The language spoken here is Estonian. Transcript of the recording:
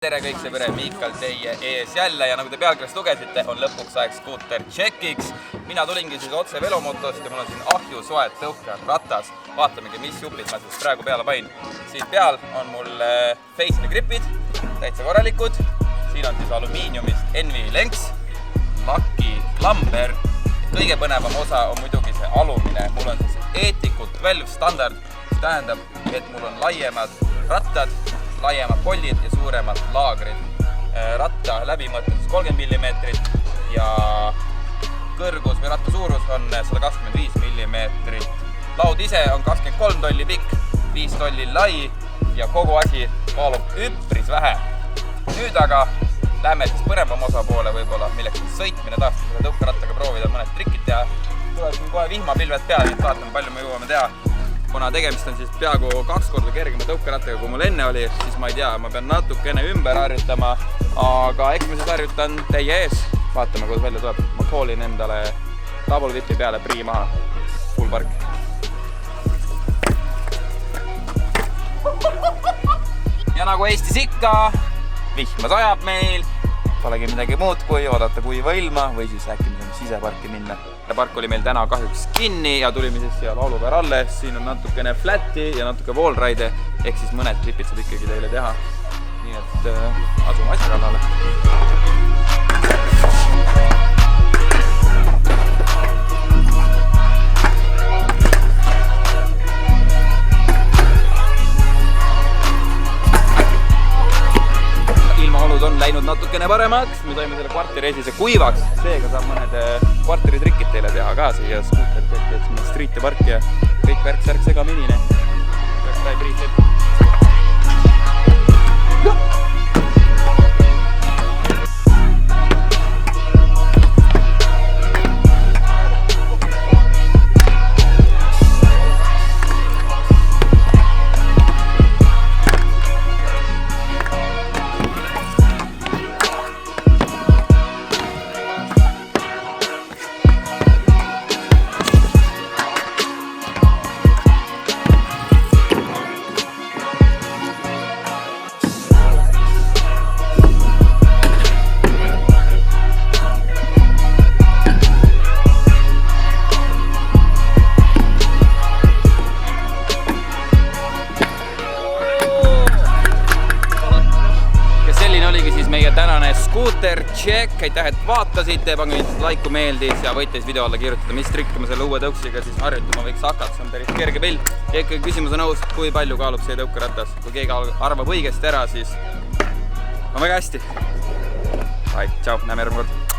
Tere kõik sõbere, Miikal teie ees jälle ja nagu te pealkirjast lugesite, on lõpuks aeg skuuter tšekiks. Mina tulingi siis otse velomotost ja mul on siin ahju soet tõukeratas. Vaatamegi, mis jupid ma siis praegu peale panin. Siin peal on mul Face'i gripid, täitsa korralikud. Siin on siis alumiiniumist Envi lenks, laki klamber. Kõige põnevam osa on muidugi see alumine. Mul on siis Eeticut 12 standard, mis tähendab, et mul on laiemad rattad, laiemad pollid ja suuremad laagrid. Ratta läbimõte 30 mm ja kõrgus või ratta suurus on 125 mm. Laud ise on 23 tolli pikk, 5 tolli lai ja kogu asi kaalub üpris vähe. Nüüd aga lähme siis põnevam osa poole võib-olla, milleks on sõitmine taas selle tõukerattaga proovida mõned trikid teha. Tuleb siin kohe vihmapilved peale, nii et vaatame, palju me jõuame teha. Kuna tegemist on siis peaaegu 2 korda kergema tõukerattaga, kui mul enne oli, siis ma ei tea, ma pean natukene ümber harjutama, aga eks ma siis harjutan teie ees. Vaatame, kuidas välja tuleb. Ma koolin endale double whipi peale prii maha. Full park. Ja nagu Eestis ikka, vihma sajab meil. Polegi midagi muud kui oodata kuiva ilma või siis äkki me saame siseparki minna. Park oli meil täna kahjuks kinni ja tulime siis siia laulupäär alle. Siin on natukene flatti ja natuke wallride, ehk siis mõned klipid saab ikkagi teile teha. Nii et asume asja kallale. On läinud natukene paremaks, me toime selle kvarteri esise kuivaks, seega saab mõned kvarteri trikid teile teha ka siia skuuterit, et siin on street ja park ja kõik värk-särk segaminine. Peaks päi priit. Meie tänane skuuter check, aitäh, et vaatasite, pange mindest like, kui meeldis ja võite siis video alla kirjutada, mis trikke ma selle uue tõuksiga siis harjutama võiks hakata, see on päris kerge pilt. Ja ikkagi küsimus on õus, kui palju kaalub see tõukeratas. Kui keegi arvab õigesti ära, siis on väga hästi. Tšau, näeme järgmine kord.